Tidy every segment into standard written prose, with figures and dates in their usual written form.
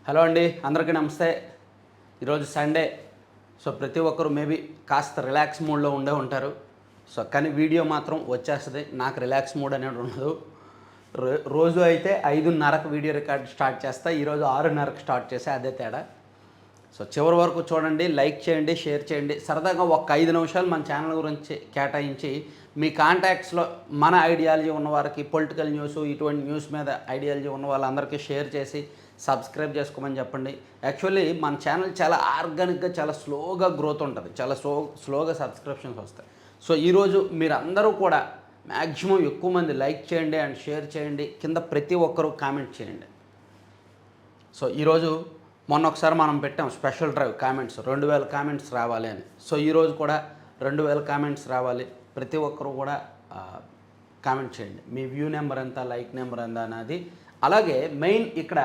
Hello అండి, అందరికీ నమస్తే. ఈరోజు సండే. సో ప్రతి ఒక్కరు మేబీ కాస్త రిలాక్స్ మూడ్లో ఉంటారు. సో కానీ వీడియో మాత్రం వచ్చేస్తుంది. నాకు రిలాక్స్ మూడ్ అనేది ఉండదు. రోజు అయితే 5:30కు వీడియో రికార్డ్ స్టార్ట్ చేస్తా. ఈరోజు 6:30కు స్టార్ట్ చేసా, అదే తేడా. సో చివరి వరకు చూడండి, లైక్ చేయండి, షేర్ చేయండి. సరదాగా ఒక 5 నిమిషాలు మన ఛానల్ గురించి కేటాయించి మీ కాంటాక్ట్స్లో మన ఐడియాలజీ ఉన్నవారికి, పొలిటికల్ న్యూస్ ఇటువంటి న్యూస్ మీద ఐడియాలజీ ఉన్న వాళ్ళందరికీ షేర్ చేసి సబ్స్క్రైబ్ చేసుకోమని చెప్పండి. యాక్చువల్లీ మన ఛానల్ చాలా ఆర్గానిక్గా, చాలా స్లోగా గ్రోత్ ఉంటుంది. చాలా స్లోగా సబ్స్క్రిప్షన్స్ వస్తాయి. సో ఈరోజు మీరందరూ కూడా మ్యాక్సిమం ఎక్కువ మంది లైక్ చేయండి అండ్ షేర్ చేయండి. కింద ప్రతి ఒక్కరూ కామెంట్ చేయండి. సో ఈరోజు మొన్న ఒకసారి మనం పెట్టాం స్పెషల్ డ్రైవ్ కామెంట్స్, 2000 కామెంట్స్ రావాలి అని. సో ఈరోజు కూడా 2000 కామెంట్స్ రావాలి. ప్రతి ఒక్కరు కూడా కామెంట్ చేయండి. మీ వ్యూ నెంబర్ ఎంత, లైక్ నెంబర్ ఎంత అనేది. అలాగే మెయిన్ ఇక్కడ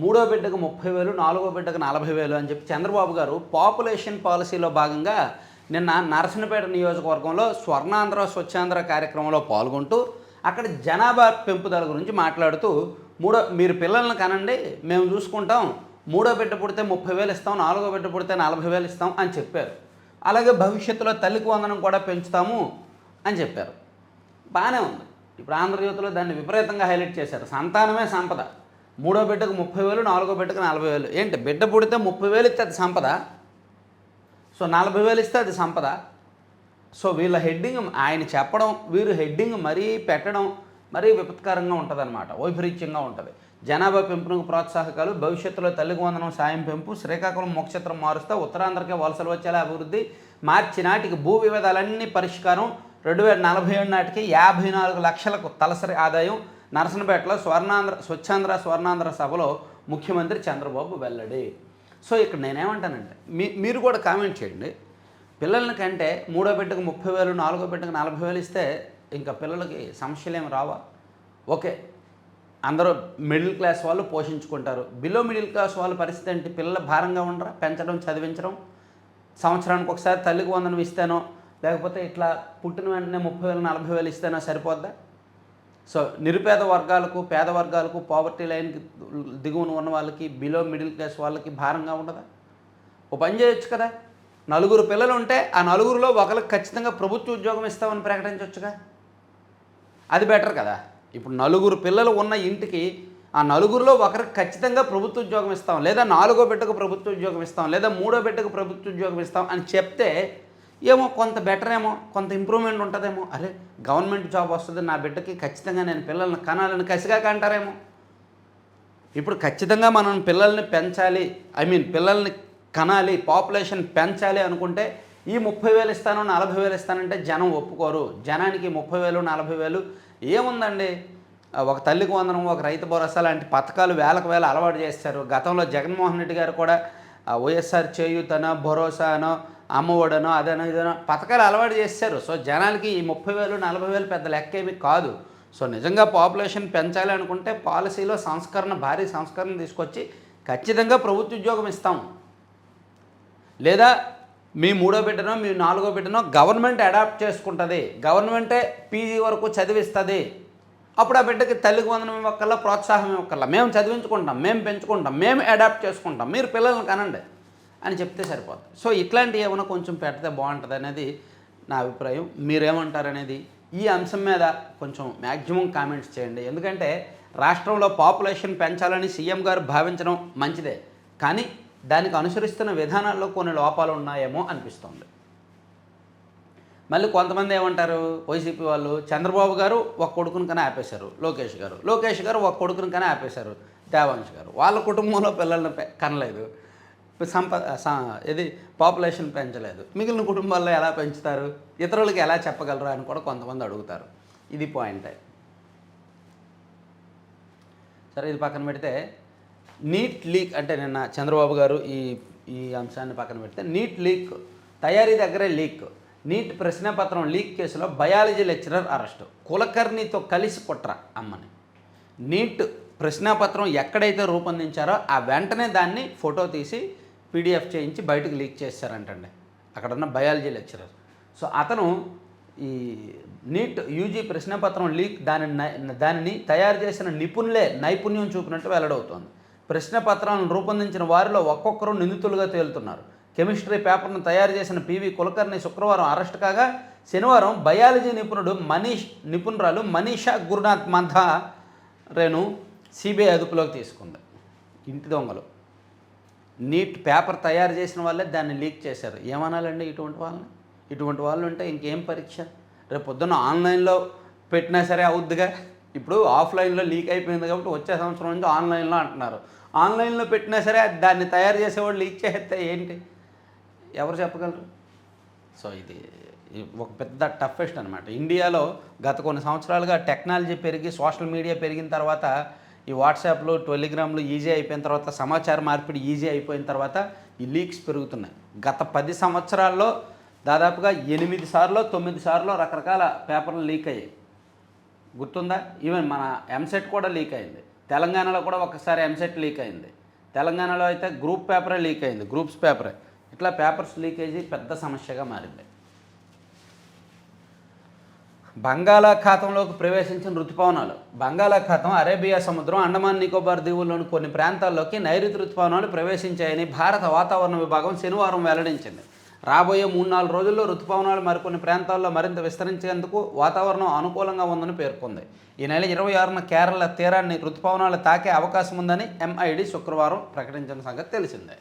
3వ బిడ్డకు 30,000, 4వ బిడ్డకు 40,000 అని చెప్పి చంద్రబాబు గారు పాపులేషన్ పాలసీలో భాగంగా నిన్న నరసనపేట నియోజకవర్గంలో స్వర్ణాంధ్ర స్వచ్ఛాంధ్ర కార్యక్రమంలో పాల్గొంటూ అక్కడ జనాభా పెంపుదల గురించి మాట్లాడుతూ మీరు పిల్లల్ని కనండి, మేము చూసుకుంటాం, 3వ బిడ్డ పుడితే 30,000 ఇస్తాం, 4వ బిడ్డ పుడితే 40,000 ఇస్తాం అని చెప్పారు. అలాగే భవిష్యత్తులో తల్లికి వందనం కూడా పెంచుతాము అని చెప్పారు. బాగానే ఉంది. ఇప్పుడు ఆంధ్రజ్యోతిలో దాన్ని విపరీతంగా హైలైట్ చేశారు. సంతానమే సంపద. 3వ బిడ్డకు 30,000, 4వ బిడ్డకు 40,000. ఏంటి, బిడ్డ పుడితే 30,000 ఇస్తే అది సంపద? సో 40,000 ఇస్తే అది సంపద? సో వీళ్ళ హెడ్డింగ్ ఆయన చెప్పడం, వీరు హెడ్డింగ్ మరీ పెట్టడం మరీ విపత్కరంగా ఉంటుంది అనమాట. వైపరీత్యంగా ఉంటుంది. జనాభా పెంపునకు ప్రోత్సాహకాలు, భవిష్యత్తులో తల్లికి వందనం సాయం పెంపు, శ్రీకాకుళం ముఖచిత్రం మారుస్తా, ఉత్తరాంధ్రకే వలసలు వచ్చేలా అభివృద్ధి, మార్చి నాటికి భూ వివాదాలన్నీ పరిష్కారం, 2047 నాటికి 54 లక్షలకు తలసరి ఆదాయం, నరసనపేటలో స్వచ్ఛాంధ్ర స్వర్ణాంధ్ర సభలో ముఖ్యమంత్రి చంద్రబాబు వెల్లడి. సో ఇక్కడ నేనేమంటానంటే మీరు కూడా కామెంట్ చేయండి. పిల్లలకి కంటే 3వ బిడ్డకు 30,000, 4వ బిడ్డకు 40,000 ఇస్తే ఇంకా పిల్లలకి సమస్యలు ఏమి రావా? ఓకే, అందరూ మిడిల్ క్లాస్ వాళ్ళు పోషించుకుంటారు. బిలో మిడిల్ క్లాస్ వాళ్ళ పరిస్థితి ఏంటి? పిల్లలు భారంగా ఉండరా? పెంచడం, చదివించడం, సంవత్సరానికి ఒకసారి తల్లికి వందనం ఇస్తానో, లేకపోతే ఇట్లా పుట్టిన వెంటనే 30,000, 40,000 ఇస్తేనో సరిపోద్దా? సో నిరుపేద వర్గాలకు, పేద వర్గాలకు, పావర్టీ లైన్కి దిగువన ఉన్న వాళ్ళకి, బిలో మిడిల్ క్లాస్ వాళ్ళకి భారంగా ఉండదా? ఓ పని చేయొచ్చు కదా, 4 పిల్లలు ఉంటే ఆ 4లో ఒకరికి ఖచ్చితంగా ప్రభుత్వ ఉద్యోగం ఇస్తామని ప్రకటించవచ్చుగా. అది బెటర్ కదా. ఇప్పుడు 4 పిల్లలు ఉన్న ఇంటికి ఆ 4లో ఒకరికి ఖచ్చితంగా ప్రభుత్వ ఉద్యోగం ఇస్తాం, లేదా 4వ బిడ్డకు ప్రభుత్వ ఉద్యోగం ఇస్తాం, లేదా 3వ బిడ్డకు ప్రభుత్వ ఉద్యోగం ఇస్తాం అని చెప్తే ఏమో కొంత బెటర్, ఏమో కొంత ఇంప్రూవ్మెంట్ ఉంటుందేమో. అరే గవర్నమెంట్ జాబ్ వస్తుంది, నా బిడ్డకి ఖచ్చితంగా నేను పిల్లల్ని కనాలని కసిగా కంటారేమో. ఇప్పుడు ఖచ్చితంగా మనం పిల్లల్ని పెంచాలి, పిల్లల్ని కనాలి, పాపులేషన్ పెంచాలి అనుకుంటే ఈ 30,000 ఇస్తాను, 40,000 ఇస్తానంటే జనం ఒప్పుకోరు. జనానికి 30,000, 40,000 ఏముందండి? ఒక తల్లికి వందనం, ఒక రైతు భరోసా లాంటి పథకాలు వేలకు వేల అలవాటు చేస్తారు. గతంలో జగన్మోహన్ రెడ్డి గారు కూడా వైఎస్ఆర్ చేయూతనో, భరోసానో, అమ్మఒడనో, అదనో ఇదనో పథకాలు అలవాటు చేశారు. సో జనాలకి ఈ 30,000, 40,000 పెద్ద లెక్క ఏమి కాదు. సో నిజంగా పాపులేషన్ పెంచాలి అనుకుంటే పాలసీలో భారీ సంస్కరణ తీసుకొచ్చి ఖచ్చితంగా ప్రభుత్వ ఉద్యోగం ఇస్తాం, లేదా మీ 3వ బిడ్డనో, మీ 4వ బిడ్డనో గవర్నమెంట్ అడాప్ట్ చేసుకుంటుంది, గవర్నమెంటే పీజీ వరకు చదివిస్తుంది. అప్పుడు ఆ బిడ్డకి తల్లికి వందనం ఇవ్వక్కల్లా, ప్రోత్సాహం ఇవ్వక్కల్లా, మేము చదివించుకుంటాం, మేము పెంచుకుంటాం, మేము అడాప్ట్ చేసుకుంటాం, మీరు పిల్లల్ని కనండి అని చెప్తే సరిపోతుంది. సో ఇట్లాంటివి ఏమైనా కొంచెం పెడితే బాగుంటుంది అనేది నా అభిప్రాయం. మీరేమంటారనేది ఈ అంశం మీద కొంచెం మ్యాక్సిమం కామెంట్స్ చేయండి. ఎందుకంటే రాష్ట్రంలో పాపులేషన్ పెంచాలని సీఎం గారు భావించడం మంచిదే, కానీ దానికి అనుసరిస్తున్న విధానాల్లో కొన్ని లోపాలు ఉన్నాయేమో అనిపిస్తుంది. మళ్ళీ కొంతమంది ఏమంటారు, వైసీపీ వాళ్ళు, చంద్రబాబు గారు ఒక కొడుకుని కన్నా ఆపేశారు, లోకేష్ గారు ఒక కొడుకుని కన్నా ఆపేశారు, దేవాంశ్ గారు వాళ్ళ కుటుంబంలో పిల్లల్ని కనలేదు, ఇది పాపులేషన్ పెంచలేదు, మిగిలిన కుటుంబాల్లో ఎలా పెంచుతారు, ఇతరులకి ఎలా చెప్పగలరు అని కూడా కొంతమంది అడుగుతారు. ఇది పాయింటే. సరే, ఇది పక్కన పెడితే నీట్ లీక్ అంటే నిన్న చంద్రబాబు గారు ఈ అంశాన్ని పక్కన పెడితే నీట్ లీక్, తయారీ దగ్గరే లీక్, నీట్ ప్రశ్నపత్రం లీక్ కేసులో బయాలజీ లెక్చరర్ అరెస్టు, కులకర్ణితో కలిసి కుట్ర అమ్మని. నీట్ ప్రశ్నపత్రం ఎక్కడైతే రూపొందించారో ఆ వెంటనే దాన్ని ఫోటో తీసి PDF చేయించి బయటకు లీక్ చేశారంటండి అక్కడున్న బయాలజీ లెక్చరర్. సో అతను ఈ నీట్ యూజీ ప్రశ్నపత్రం లీక్ దానిని తయారు చేసిన నిపుణులే నైపుణ్యం చూపినట్టు వెల్లడవుతోంది. ప్రశ్నపత్రాలను రూపొందించిన వారిలో ఒక్కొక్కరు నిందితులుగా తేలుతున్నారు. కెమిస్ట్రీ పేపర్ను తయారు చేసిన పివి కులకర్ణి శుక్రవారం అరెస్ట్ కాగా, శనివారం బయాలజీ నిపుణురాలు మనీషా గురునాథ్ మంధారేను సిబిఐ అదుపులోకి తీసుకుంది. ఇంటి దొంగలు నీట్ పేపర్ తయారు చేసిన వాళ్ళే దాన్ని లీక్ చేశారు. ఏమనాలండి ఇటువంటి వాళ్ళు ఉంటే ఇంకేం పరీక్ష? రేపు పొద్దున్న ఆన్లైన్లో పెట్టినా సరే అవుద్దిగా. ఇప్పుడు ఆఫ్లైన్లో లీక్ అయిపోయింది కాబట్టి వచ్చే సంవత్సరం నుంచి ఆన్లైన్లో అంటున్నారు. ఆన్లైన్లో పెట్టినా సరే దాన్ని తయారు చేసేవాళ్ళు లీక్ చేస్తే ఏంటి, ఎవరు చెప్పగలరు? సో ఇది ఒక పెద్ద టఫెస్ట్ అనమాట. ఇండియాలో గత కొన్ని సంవత్సరాలుగా టెక్నాలజీ పెరిగి సోషల్ మీడియా పెరిగిన తర్వాత, ఈ వాట్సాప్లు టెలిగ్రామ్లు ఈజీ అయిపోయిన తర్వాత, సమాచార మార్పిడి ఈజీ అయిపోయిన తర్వాత ఈ లీక్స్ పెరుగుతున్నాయి. గత 10 సంవత్సరాల్లో దాదాపుగా 8 సార్లు 9 సార్లు రకరకాల పేపర్లు లీక్ అయ్యాయి. గుర్తుందా? ఈవెన్ మన ఎంసెట్ కూడా లీక్ అయింది. తెలంగాణలో కూడా ఒకసారి ఎంసెట్ లీక్ అయింది. తెలంగాణలో అయితే గ్రూప్ పేపరే లీక్ అయింది, గ్రూప్స్ పేపరే. ఇట్లా పేపర్స్ లీకేజీ పెద్ద సమస్యగా మారింది. బంగాళాఖాతంలోకి ప్రవేశించిన రుతుపవనాలు. బంగాళాఖాతం, అరేబియా సముద్రం, అండమాన్ నికోబార్ దీవుల్లోని కొన్ని ప్రాంతాల్లోకి నైరుతి రుతుపవనాలు ప్రవేశించాయని భారత వాతావరణ విభాగం శనివారం వెల్లడించింది. రాబోయే 3-4 రోజుల్లో రుతుపవనాలు మరికొన్ని ప్రాంతాల్లో మరింత విస్తరించేందుకు వాతావరణం అనుకూలంగా ఉందని పేర్కొంది. ఈ నెల 26న కేరళ తీరాన్ని రుతుపవనాలు తాకే అవకాశం ఉందని ఎంఐడి శుక్రవారం ప్రకటించిన సంగతి తెలిసిందే.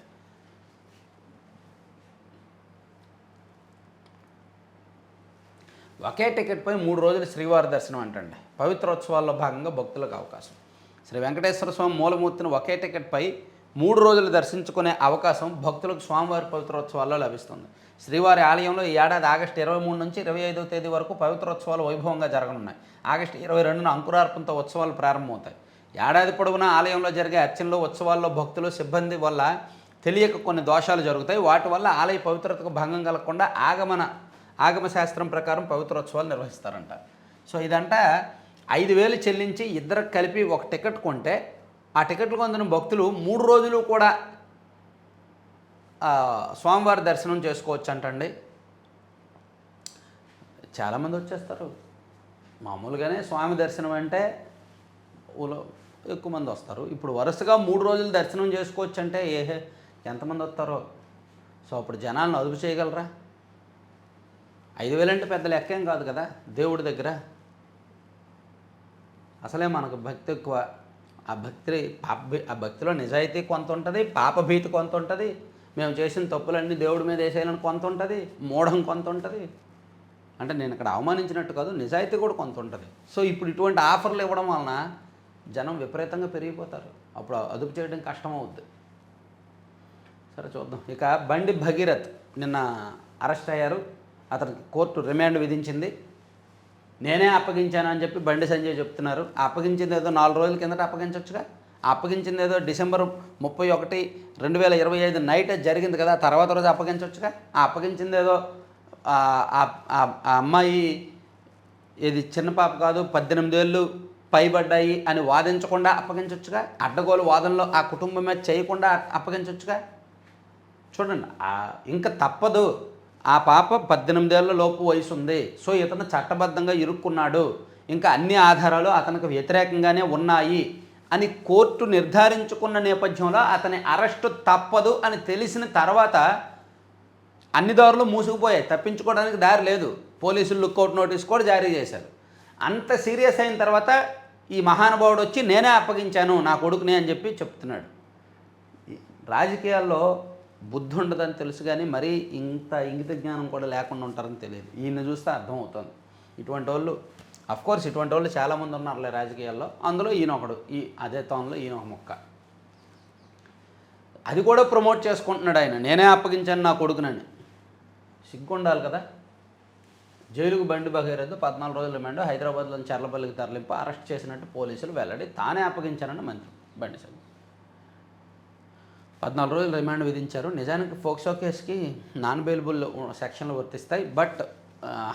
ఒకే టికెట్పై 3 రోజులు శ్రీవారి దర్శనం అంటండి. పవిత్రోత్సవాల్లో భాగంగా భక్తులకు అవకాశం. శ్రీ వెంకటేశ్వర స్వామి మూలమూర్తిని ఒకే టికెట్పై 3 రోజులు దర్శించుకునే అవకాశం భక్తులకు స్వామివారి పవిత్రోత్సవాల్లో లభిస్తుంది. శ్రీవారి ఆలయంలో ఈ ఏడాది ఆగస్టు 23 నుంచి 25వ తేదీ వరకు పవిత్రోత్సవాలు వైభవంగా జరగనున్నాయి. ఆగస్టు 22న అంకురార్పణతో ఉత్సవాలు ప్రారంభమవుతాయి. ఏడాది పొడవునా ఆలయంలో జరిగే అర్చనలు, ఉత్సవాల్లో భక్తులు, సిబ్బంది వల్ల తెలియక కొన్ని దోషాలు జరుగుతాయి. వాటి వల్ల ఆలయ పవిత్రతకు భంగం కలగకుండా ఆగమ శాస్త్రం ప్రకారం పవిత్రోత్సవాలు నిర్వహిస్తారంట. సో ఇదంట 5,000 చెల్లించి ఇద్దరికి కలిపి ఒక టికెట్ కొంటే, ఆ టికెట్లు కొందిన భక్తులు 3 రోజులు కూడా స్వామివారి దర్శనం చేసుకోవచ్చు అంటండి. చాలామంది వచ్చేస్తారు. మామూలుగానే స్వామి దర్శనం అంటే ఎక్కువ మంది వస్తారు. ఇప్పుడు వరుసగా 3 రోజులు దర్శనం చేసుకోవచ్చు అంటే ఎంతమంది వస్తారో. సో అప్పుడు జనాలను అదుపు చేయగలరా? 5,000 అంటే పెద్ద లెక్కేం కాదు కదా దేవుడి దగ్గర. అసలే మనకు భక్తి ఎక్కువ. ఆ భక్తిలో నిజాయితీ కొంత ఉంటుంది, పాపభీతి కొంత ఉంటుంది, మేము చేసిన తప్పులన్నీ దేవుడి మీద వేసేయాలని కొంత ఉంటుంది, మూఢం కొంత ఉంటుంది. అంటే నేను ఇక్కడ అవమానించినట్టు కాదు, నిజాయితీ కూడా కొంత ఉంటుంది. సో ఇప్పుడు ఇటువంటి ఆఫర్లు ఇవ్వడం వలన జనం విపరీతంగా పెరిగిపోతారు. అప్పుడు అదుపు చేయడం కష్టం అవుద్ది. సరే చూద్దాం. ఇక బండి భగీరథ్ నిన్న అరెస్ట్ అయ్యారు. అతనికి కోర్టు రిమాండ్ విధించింది. నేనే అప్పగించాను అని చెప్పి బండి సంజయ్ చెప్తున్నారు. అప్పగించింది ఏదో 4 రోజుల కిందట అప్పగించవచ్చుగా. అప్పగించింది ఏదో డిసెంబర్ 31, 2025 నైట్ జరిగింది కదా, తర్వాత రోజు అప్పగించవచ్చుగా. ఆ అప్పగించింది ఏదో ఆ అమ్మాయి ఇది చిన్న పాప కాదు, 18 ఏళ్ళు పైబడ్డాయి అని వాదించకుండా అప్పగించవచ్చుగా. అడ్డగోలు వాదనలో ఆ కుటుంబం మీద చేయకుండా అప్పగించవచ్చుగా. చూడండి, ఇంకా తప్పదు. ఆ పాప 18 ఏళ్ల లోపు వయసు ఉంది. సో ఇతను చట్టబద్ధంగా ఇరుక్కున్నాడు, ఇంకా అన్ని ఆధారాలు అతనికి వ్యతిరేకంగానే ఉన్నాయి అని కోర్టు నిర్ధారించుకున్న నేపథ్యంలో అతని అరెస్టు తప్పదు అని తెలిసిన తర్వాత అన్ని దారులు మూసుకుపోయాయి. తప్పించుకోవడానికి దారి లేదు. పోలీసులు లుక్అవుట్ నోటీస్ కూడా జారీ చేశారు. అంత సీరియస్ అయిన తర్వాత ఈ మహానుభావుడు వచ్చి నేనే అప్పగించాను నా కొడుకుని అని చెప్పి చెప్తున్నాడు. రాజకీయాల్లో బుద్ధి ఉండదని తెలుసు, కానీ మరీ ఇంత ఇంగిత జ్ఞానం కూడా లేకుండా ఉంటారని తెలియదు. ఈయన చూస్తే అర్థమవుతుంది. ఇటువంటి వాళ్ళు చాలామంది ఉన్నారులే రాజకీయాల్లో. అందులో ఈయన ఒకడు. అదే తోనలో ఈయన ఒక మొక్క. అది కూడా ప్రమోట్ చేసుకుంటున్నాడు ఆయన, నేనే అప్పగించాను నా కొడుకునని. సిగ్గుండాలి కదా. జైలుకు బండి భగీరథ్ 14 రోజుల రిమాండ్, హైదరాబాద్లోని చర్లపల్లికి తరలింపు, అరెస్ట్ చేసినట్టు పోలీసులు వెల్లడి. తానే అప్పగించానని మంత్రి బండి సంజయ్. 14 రోజులు రిమాండ్ విధించారు. నిజానికి ఫోక్సో కేసుకి నాన్ బెయిలబుల్ సెక్షన్లు వర్తిస్తాయి. బట్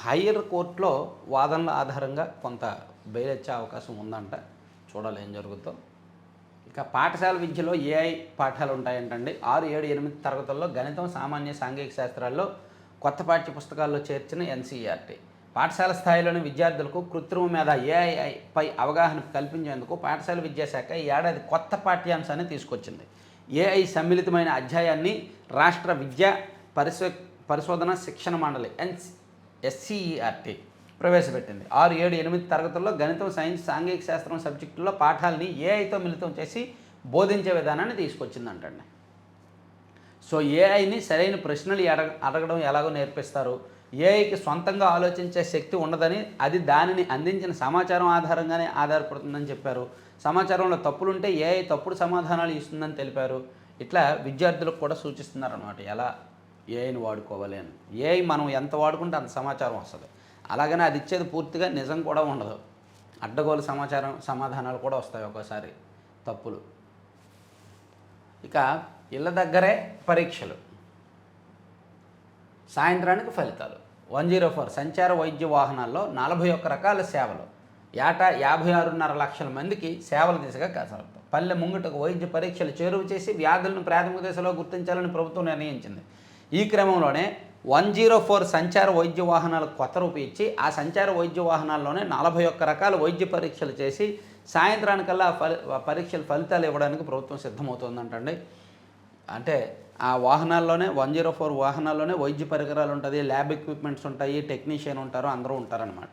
హయ్యర్ కోర్టులో వాదనల ఆధారంగా కొంత బెయిల్ ఇచ్చే అవకాశం ఉందంట. చూడాలి ఏం జరుగుతుందో. ఇక పాఠశాల విద్యలో ఏఐ పాఠాలు ఉంటాయంటండి. 6, 7, 8 తరగతుల్లో గణితం, సామాన్య, సాంఘిక శాస్త్రాల్లో కొత్త పాఠ్య పుస్తకాల్లో చేర్చిన ఎన్సీఈఆర్టీ పాఠశాల స్థాయిలోని విద్యార్థులకు కృత్రిమ మేధ ఏఐ పై అవగాహన కల్పించేందుకు పాఠశాల విద్యాశాఖ ఈ ఏడాది కొత్త పాఠ్యాంశాన్ని తీసుకొచ్చింది. ఏఐ సమ్మిళితమైన అధ్యాయాన్ని రాష్ట్ర విద్యా పరిశోధన శిక్షణ మండలి SCERT ప్రవేశపెట్టింది. 6, 7, 8 తరగతుల్లో గణితం, సైన్స్, సాంఘిక శాస్త్రం సబ్జెక్టుల్లో పాఠాలని ఏఐతో మిళితం చేసి బోధించే విధానాన్ని తీసుకొచ్చిందంటండి. సో ఏఐని సరైన ప్రశ్నలు అడగడం ఎలాగో నేర్పిస్తారు. ఏఐకి సొంతంగా ఆలోచించే శక్తి ఉండదని, అది దానిని అందించిన సమాచారం ఆధారంగానే ఆధారపడుతుందని చెప్పారు. సమాచారంలో తప్పులుంటే ఏఐ తప్పుడు సమాధానాలు ఇస్తుందని తెలిపారు. ఇట్లా విద్యార్థులకు కూడా సూచిస్తున్నారన్నమాట ఎలా ఏఐని వాడుకోవాలి అని. ఏఐ మనం ఎంత వాడుకుంటే అంత సమాచారం వస్తుంది. అలాగనే అది ఇచ్చేది పూర్తిగా నిజం కూడా ఉండదు. అడ్డగోలు సమాధానాలు కూడా వస్తాయి ఒక్కోసారి తప్పులు. ఇక ఇళ్ళ దగ్గరే పరీక్షలు, సాయంత్రానికి ఫలితాలు. 104 సంచార వైద్య వాహనాల్లో 41 రకాల సేవలు. ఏటా 56.5 లక్షల మందికి సేవల దిశగా కసరత్తు. పల్లె ముంగిటకు వైద్య పరీక్షలు చేరువ చేసి వ్యాధులను ప్రాథమిక దశలో గుర్తించాలని ప్రభుత్వం నిర్ణయించింది. ఈ క్రమంలోనే 104 సంచార వైద్య వాహనాలకు కొత్త రూపు ఇచ్చి ఆ సంచార వైద్య వాహనాల్లోనే 41 రకాల వైద్య పరీక్షలు చేసి సాయంత్రానికల్లా పరీక్షల ఫలితాలు ఇవ్వడానికి ప్రభుత్వం సిద్ధమవుతుందంటండి. అంటే ఆ వాహనాల్లోనే 104 వాహనాల్లోనే వైద్య పరికరాలు ఉంటుంది, ల్యాబ్ ఎక్విప్మెంట్స్ ఉంటాయి, టెక్నీషియన్ ఉంటారు, అందరూ ఉంటారనమాట.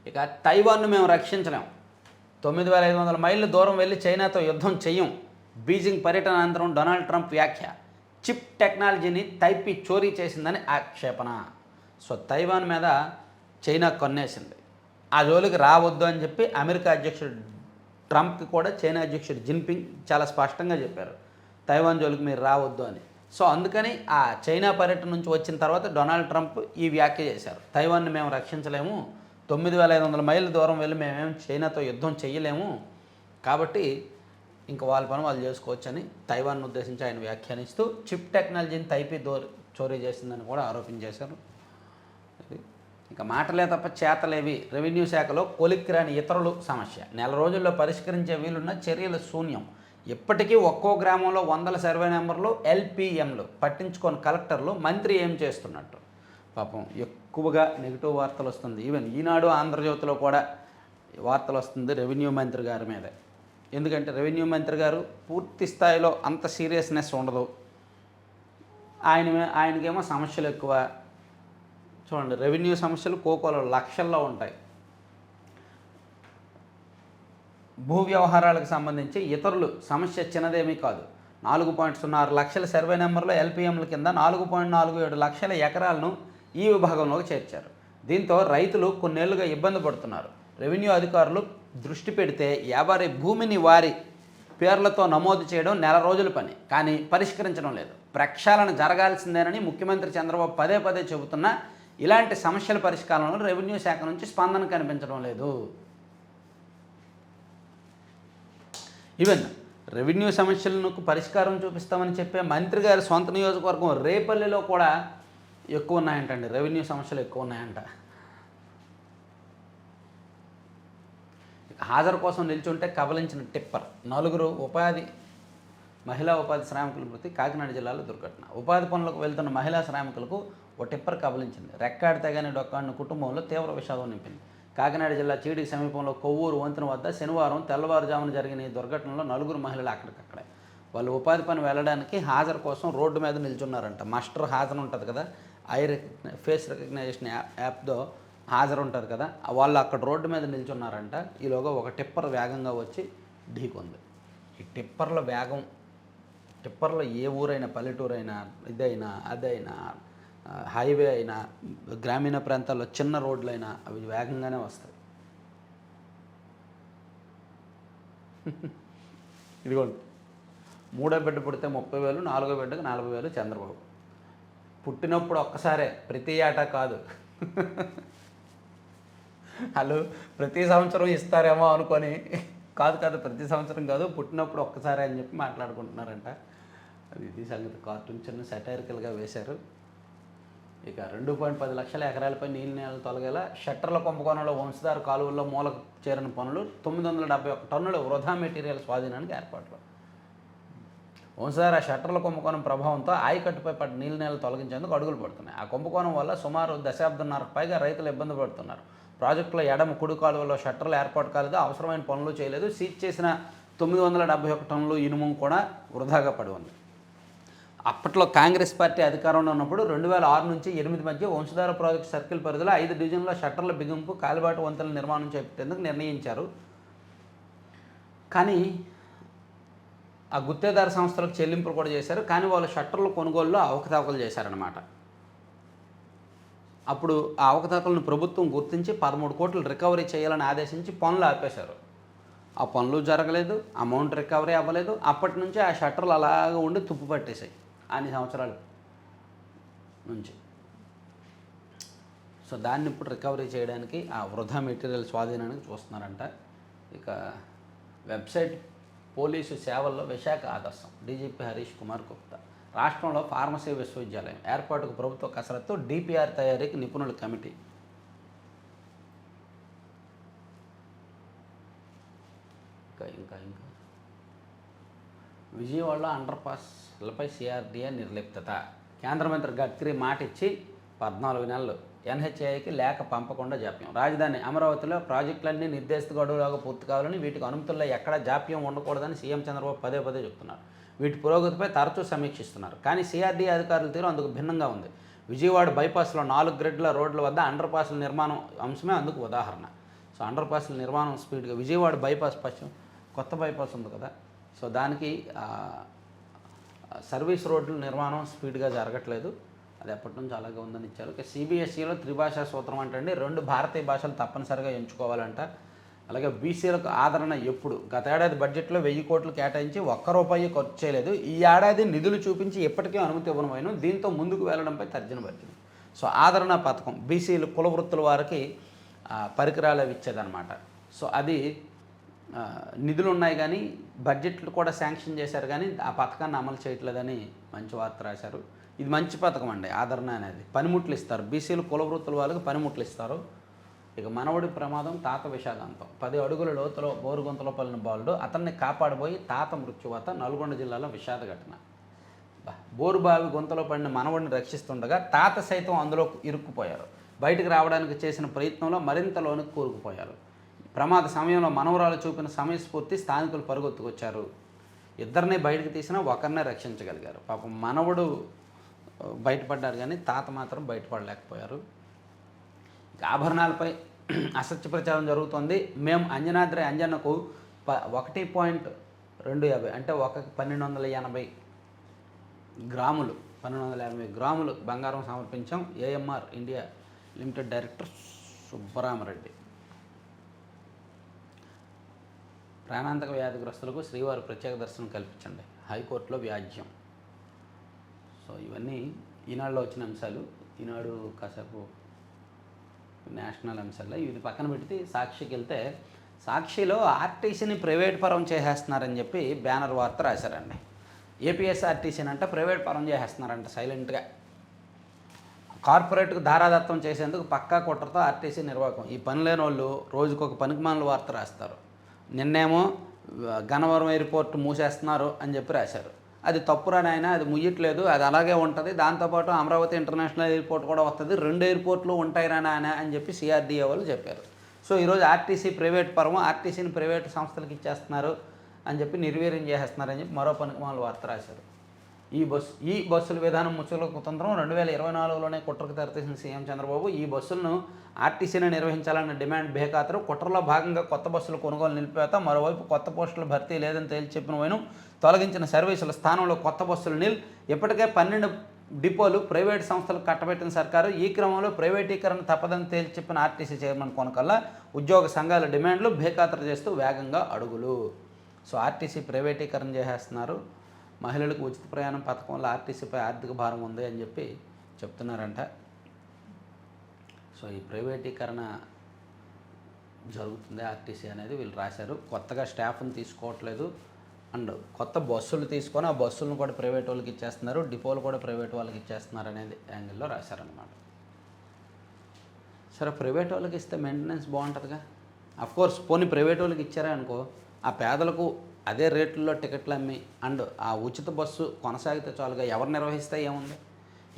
ఇక తైవాన్ను మేము రక్షించలేం, 9500 మైళ్ళు దూరం వెళ్ళి చైనాతో యుద్ధం చెయ్యం. బీజింగ్ పర్యటన అనంతరం డొనాల్డ్ ట్రంప్ వ్యాఖ్య. చిప్ టెక్నాలజీని తైపీ చోరీ చేసిందని ఆక్షేపణ. సో తైవాన్ మీద చైనా కొన్నేసింది. ఆ జోలికి రావద్దు అని చెప్పి అమెరికా అధ్యక్షుడు ట్రంప్కి కూడా చైనా అధ్యక్షుడు జిన్పింగ్ చాలా స్పష్టంగా చెప్పారు, తైవాన్ జోలికి మీరు రావద్దు అని. సో అందుకని ఆ చైనా పర్యటన నుంచి వచ్చిన తర్వాత డొనాల్డ్ ట్రంప్ ఈ వ్యాఖ్య చేశారు. తైవాన్ని మేము రక్షించలేము, 9500 మైళ్ళ దూరం వెళ్ళి మేమేం చైనాతో యుద్ధం చేయలేము, కాబట్టి ఇంకా వాళ్ళ పని వాళ్ళు చేసుకోవచ్చని తైవాన్ ఉద్దేశించి ఆయన వ్యాఖ్యానిస్తూ చిప్ టెక్నాలజీని తైపీ చోరీ చేసిందని కూడా ఆరోపించేశారు. ఇక మాటలే తప్ప చేతలేవి. రెవెన్యూ శాఖలో కొలిక్కిరాని ఇతరులు సమస్య. నెల రోజుల్లో పరిష్కరించే వీలున్న చర్యలు శూన్యం. ఇప్పటికీ ఒక్కో గ్రామంలో 100 సర్వే నెంబర్లు, LPMలు పట్టించుకొని కలెక్టర్లు మంత్రి ఏం చేస్తున్నట్టు. పాపం ఎక్కువగా నెగిటివ్ వార్తలు వస్తుంది. ఈవెన్ ఈనాడు, ఆంధ్రజ్యోతిలో కూడా వార్తలు వస్తుంది రెవెన్యూ మంత్రి గారి మీద. ఎందుకంటే రెవెన్యూ మంత్రి గారు పూర్తి స్థాయిలో అంత సీరియస్నెస్ ఉండదు. ఆయనకేమో సమస్యలు ఎక్కువ. చూడండి, రెవెన్యూ సమస్యలు కోకోలో లక్షల్లో ఉంటాయి. భూ వ్యవహారాలకు సంబంధించి ఇతరులు సమస్య చిన్నదేమీ కాదు. 4.06 లక్షల సర్వే నెంబర్లో LPMల కింద 4.47 లక్షల ఎకరాలను ఈ విభాగంలోకి చేర్చారు. దీంతో రైతులు కొన్నేళ్లుగా ఇబ్బంది పడుతున్నారు. రెవెన్యూ అధికారులు దృష్టి పెడితే వ్యాపారి భూమిని వారి పేర్లతో నమోదు చేయడం నెల రోజుల పని, కానీ పరిష్కరించడం లేదు. ప్రక్షాళన జరగాల్సిందేనని ముఖ్యమంత్రి చంద్రబాబు పదే పదే చెబుతున్నా ఇలాంటి సమస్యల పరిష్కారంలో రెవెన్యూ శాఖ నుంచి స్పందన కనిపించడం లేదు. ఈవెన్ రెవెన్యూ సమస్యలకు పరిష్కారం చూపిస్తామని చెప్పే మంత్రి గారి సొంత నియోజకవర్గం రేపల్లిలో కూడా ఎక్కువ ఉన్నాయంటండి, రెవెన్యూ సమస్యలు ఎక్కువ ఉన్నాయంట. హాజరు కోసం నిల్చుంటే కబలించిన టిప్పర్. 4 మహిళా ఉపాధి శ్రామికుల మృతి. కాకినాడ జిల్లాలో దుర్ఘటన. ఉపాధి పనులకు వెళ్తున్న మహిళా శ్రామికులకు ఓ టిప్పర్ కబలించింది. రెక్కాడి తెగని డొక్కాడిన కుటుంబంలో తీవ్ర విషాదం నింపింది. కాకినాడ జిల్లా చీడికి సమీపంలో కొవ్వూరు వంతెన వద్ద శనివారం తెల్లవారుజామున జరిగిన ఈ దుర్ఘటనలో 4 మహిళలు అక్కడికక్కడే. వాళ్ళు ఉపాధి పని వెళ్ళడానికి హాజరు కోసం రోడ్డు మీద నిల్చున్నారంట. మాస్టర్ హాజరు ఉంటుంది కదా, ఫేస్ రికగ్నైజేషన్ యాప్తో హాజరు ఉంటుంది కదా, వాళ్ళు అక్కడ రోడ్డు మీద నిల్చున్నారంట. ఈలోగా ఒక టిప్పర్ వేగంగా వచ్చి ఢీకొంది. ఈ టిప్పర్ల వేగం, టిప్పర్లో ఏ ఊరైనా, పల్లెటూరైనా, ఇదైనా అదైనా, హైవే అయినా, గ్రామీణ ప్రాంతాల్లో చిన్న రోడ్లైనా అవి వేగంగానే వస్తాయి. ఇదిగోండి, 3వ బిడ్డ పుడితే 30,000, 4వ బిడ్డకు 40,000 చంద్రబాబు. పుట్టినప్పుడు ఒక్కసారే, ప్రతి ఏటా కాదు. వాళ్ళు ప్రతి సంవత్సరం ఇస్తారేమో అనుకొని, కాదు ప్రతి సంవత్సరం కాదు, పుట్టినప్పుడు ఒక్కసారి అని చెప్పి మాట్లాడుకుంటున్నారంట. అది ఇది సంగతి. కార్టూన్ చిన్న సెటైరికల్గా వేశారు. ఇక 2.10 లక్షల ఎకరాలపై నీళ్ళు తొలగేలా షట్టర్ల కుంభకోణంలో వంశధార కాలువల్లో మూలకు చేరిన పనులు. 971 టన్నుల వృధా మెటీరియల్ స్వాధీనానికి ఏర్పాట్లు. వంశధార షట్టర్ల కుంభకోణం ప్రభావంతో ఆయకట్టుపై పడ్డ నీళ్ళు తొలగించేందుకు అడుగులు పడుతున్నాయి. ఆ కుంభకోణం వల్ల సుమారు దశాబ్దంన్నరకు పైగా రైతులు ఇబ్బంది పడుతున్నారు. ప్రాజెక్టులో ఎడమ కుడి కాలువలో షట్టర్లు ఏర్పాటు కాలేదు, అవసరమైన పనులు చేయలేదు. సీజ్ చేసిన 971 టన్నులు ఇనుము కూడా వృధాగా పడి ఉంది. అప్పట్లో కాంగ్రెస్ పార్టీ అధికారంలో ఉన్నప్పుడు 2006 నుంచి 2008 మధ్య వంశధార ప్రాజెక్టు సర్కిల్ పరిధిలో 5 డివిజన్ల షట్టర్ల బిగింపు, కాలిబాటు వంతెనల నిర్మాణం చేపట్టేందుకు నిర్ణయించారు. కానీ ఆ గుత్తేదారు సంస్థలకు చెల్లింపులు కూడా చేశారు. కానీ వాళ్ళు షట్టర్ల కొనుగోలులో అవకతవకలు చేశారనమాట. అప్పుడు ఆ అవకతవకలను ప్రభుత్వం గుర్తించి 13 కోట్లు రికవరీ చేయాలని ఆదేశించి పనులు ఆపేశారు. ఆ పనులు జరగలేదు, అమౌంట్ రికవరీ అవ్వలేదు. అప్పటి నుంచి ఆ షట్టర్లు అలాగా ఉండి తుప్పు పట్టేశాయి అన్ని సంవత్సరాల నుంచి. సో దాన్ని ఇప్పుడు రికవరీ చేయడానికి ఆ వృధా మెటీరియల్ స్వాధీనానికి చూస్తున్నారంట. ఇక వెబ్సైట్ పోలీసు సేవల్లో విశాఖ ఆదర్శం. డీజీపీ హరీష్ కుమార్ గుప్తా. రాష్ట్రంలో ఫార్మసీ విశ్వవిద్యాలయం ఏర్పాటుకు ప్రభుత్వ కసరత్తు, డిపిఆర్ తయారీకి నిపుణుల కమిటీ. ఇంకా విజయవాడలో అండర్ పాస్లపై సిఆర్డీఏ నిర్లిప్తత. కేంద్ర మంత్రి గడ్కరీ మాట ఇచ్చి 14 నెలలు ఎన్హెచ్ఏకి లేఖ పంపకుండా జాప్యం. రాజధాని అమరావతిలో ప్రాజెక్టులన్నీ నిర్దేశిత గడువులాగా పూర్తి కావాలని, వీటికి అనుమతుల్లో ఎక్కడా జాప్యం ఉండకూడదని సీఎం చంద్రబాబు పదే చెప్తున్నారు. వీటి పురోగతిపై తరచూ సమీక్షిస్తున్నారు. కానీ సిఆర్డీఏ అధికారుల తీరు అందుకు భిన్నంగా ఉంది. విజయవాడ బైపాస్లో 4 గ్రిడ్ల రోడ్ల వద్ద అండర్ పాస్ల నిర్మాణం అంశమే అందుకు ఉదాహరణ. సో అండర్ పాస్ల నిర్మాణం స్పీడ్గా, విజయవాడ బైపాస్ కొత్త బైపాస్ ఉంది కదా, సో దానికి సర్వీస్ రోడ్ల నిర్మాణం స్పీడ్గా జరగట్లేదు. అది ఎప్పటి నుంచి అలాగే ఉందని ఇచ్చారు. ఇక సిబిఎస్ఈలో త్రిభాషా సూత్రం అంటే 2 భారతీయ భాషలు తప్పనిసరిగా ఎంచుకోవాలంట. అలాగే బీసీలకు ఆదరణ ఎప్పుడు? గత ఏడాది బడ్జెట్లో 1000 కోట్లు కేటాయించి ₹1 ఖర్చు చేయలేదు. ఈ ఏడాది నిధులు చూపించి ఎప్పటికీ అనుమతి ఇవ్వనమైన దీంతో ముందుకు వెళ్ళడంపై తర్జన పడుతుంది. సో ఆదరణ పథకం బీసీలు కుల వృత్తుల వారికి పరికరాలు అవి ఇచ్చేదన్నమాట. సో అది నిధులు ఉన్నాయి కానీ బడ్జెట్లు కూడా శాంక్షన్ చేశారు కానీ ఆ పథకాన్ని అమలు చేయట్లేదని మంచి వార్త రాశారు. ఇది మంచి పథకం అండి. ఆదరణ అనేది పనిముట్లు ఇస్తారు. బీసీలు కుల వృత్తుల వాళ్ళకి పనిముట్లు ఇస్తారు. ఇక మనవడి ప్రమాదం, తాత విషాదాంతం. 10 అడుగుల లోతులో బోరుగుంతలో పలిన బాలుడు, అతన్ని కాపాడబోయి తాత మృత్యువాత. నల్గొండ జిల్లాలో విషాద ఘటన. బోరుబావి గుంతలో పడిన మనవడిని రక్షిస్తుండగా తాత సైతం అందులో ఇరుక్కుపోయారు. బయటకు రావడానికి చేసిన ప్రయత్నంలో మరింత లోనికి కూరుకుపోయారు. ప్రమాద సమయంలో మనవరాలు చూపిన సమయస్ఫూర్తి స్థానికులు పరుగొత్తుకొచ్చారు. ఇద్దరిని బయటకు తీసినా ఒకరినే రక్షించగలిగారు. పాపం మనవడు బయటపడ్డారు కానీ తాత మాత్రం బయటపడలేకపోయారు. ఆభరణాలపై అసత్య ప్రచారం జరుగుతోంది. మేము అంజనాద్రి అంజన్నకు 1.250 అంటే 1280 గ్రాములు 1280 గ్రాములు బంగారం సమర్పించాం. AMR India limited director Subbaramareddy. ప్రాణాంతక వ్యాధిగ్రస్తులకు శ్రీవారి ప్రత్యేక దర్శనం కల్పించండి, హైకోర్టులో వ్యాజ్యం. సో ఇవన్నీ ఈనాడులో వచ్చిన అంశాలు. ఈనాడు కాసేపు నేషనల్ అంశాల్లో ఇది పక్కన పెడితే సాక్షికి వెళ్తే, సాక్షిలో ఆర్టీసీని ప్రైవేట్ పరం చేసేస్తున్నారని చెప్పి బ్యానర్ వార్త రాశారండి. ఏపీఎస్ఆర్టీసీని అంటే ప్రైవేట్ పరం చేసేస్తున్నారంట సైలెంట్గా. కార్పొరేట్కు ధారాదత్తం చేసేందుకు పక్కా కుట్రతో ఆర్టీసీ నిర్వాహకం. ఈ పని లేని వాళ్ళు రోజుకొక పనికిమాలిన వార్త రాస్తారు. నిన్నేమో గన్నవరం ఎయిర్పోర్ట్ మూసేస్తున్నారు అని చెప్పి రాశారు. అది తప్పురా నాయన, అది ముయ్యట్లేదు, అది అలాగే ఉంటుంది. దాంతోపాటు అమరావతి ఇంటర్నేషనల్ ఎయిర్పోర్ట్ కూడా వస్తుంది, 2 ఎయిర్పోర్ట్లు ఉంటాయిరా నాయన అని చెప్పి సిఆర్డీఏ వాళ్ళు చెప్పారు. సో ఈరోజు ఆర్టీసీ ప్రైవేట్ పరము, ఆర్టీసీని ప్రైవేట్ సంస్థలకు ఇచ్చేస్తున్నారు అని చెప్పి నిర్వీర్యం చేసేస్తున్నారని చెప్పి మరో పనికిమాల వార్త రాశారు. ఈ బస్సుల విధానం ముచ్చుల కుతంత్రం 2024లోనే కుట్రకు తెరతీసిన సీఎం చంద్రబాబు. ఈ బస్సులను ఆర్టీసీని నిర్వహించాలన్న డిమాండ్ బేఖాతరు. కుట్రలో భాగంగా కొత్త బస్సుల కొనుగోలు నిలిపివేత. మరోవైపు కొత్త పోస్టుల భర్తీ లేదని తేల్చి చెప్పిన వైను తొలగించిన సర్వీసుల స్థానంలో కొత్త బస్సులు నిల్. ఇప్పటికే 12 డిపోలు ప్రైవేటు సంస్థలకు కట్టబెట్టిన సర్కారు. ఈ క్రమంలో ప్రైవేటీకరణ తప్పదని తేల్చి చెప్పిన ఆర్టీసీ చైర్మన్ కొనకల్లా ఉద్యోగ సంఘాల డిమాండ్లు బేఖాతరు చేస్తూ వేగంగా అడుగులు. సో ఆర్టీసీ ప్రైవేటీకరణ చేసేస్తున్నారు. మహిళలకు ఉచిత ప్రయాణం పథకంలో ఆర్టీసీపై ఆర్థిక భారం ఉంది అని చెప్పి చెప్తున్నారంట. సో ఈ ప్రైవేటీకరణ జరుగుతుంది ఆర్టీసీ అనేది వీళ్ళు రాశారు. కొత్తగా స్టాఫ్ని తీసుకోవట్లేదు అండ్ కొత్త బస్సులు తీసుకొని ఆ బస్సులను కూడా ప్రైవేట్ వాళ్ళకి ఇచ్చేస్తున్నారు, డిపోలు కూడా ప్రైవేట్ వాళ్ళకి ఇచ్చేస్తున్నారు అనేది యాంగిల్లో రాశారనమాట. సరే, ప్రైవేట్ వాళ్ళకి ఇస్తే మెయింటెనెన్స్ బాగుంటుందిగా. అఫ్కోర్స్ పోనీ ప్రైవేట్ వాళ్ళకి ఇచ్చారా అనుకో, ఆ పేదలకు అదే రేట్లలో టికెట్లు అమ్మి అండ్ ఆ ఉచిత బస్సు కొనసాగితే చాలుగా, ఎవరు నిర్వహిస్తే ఏముంది?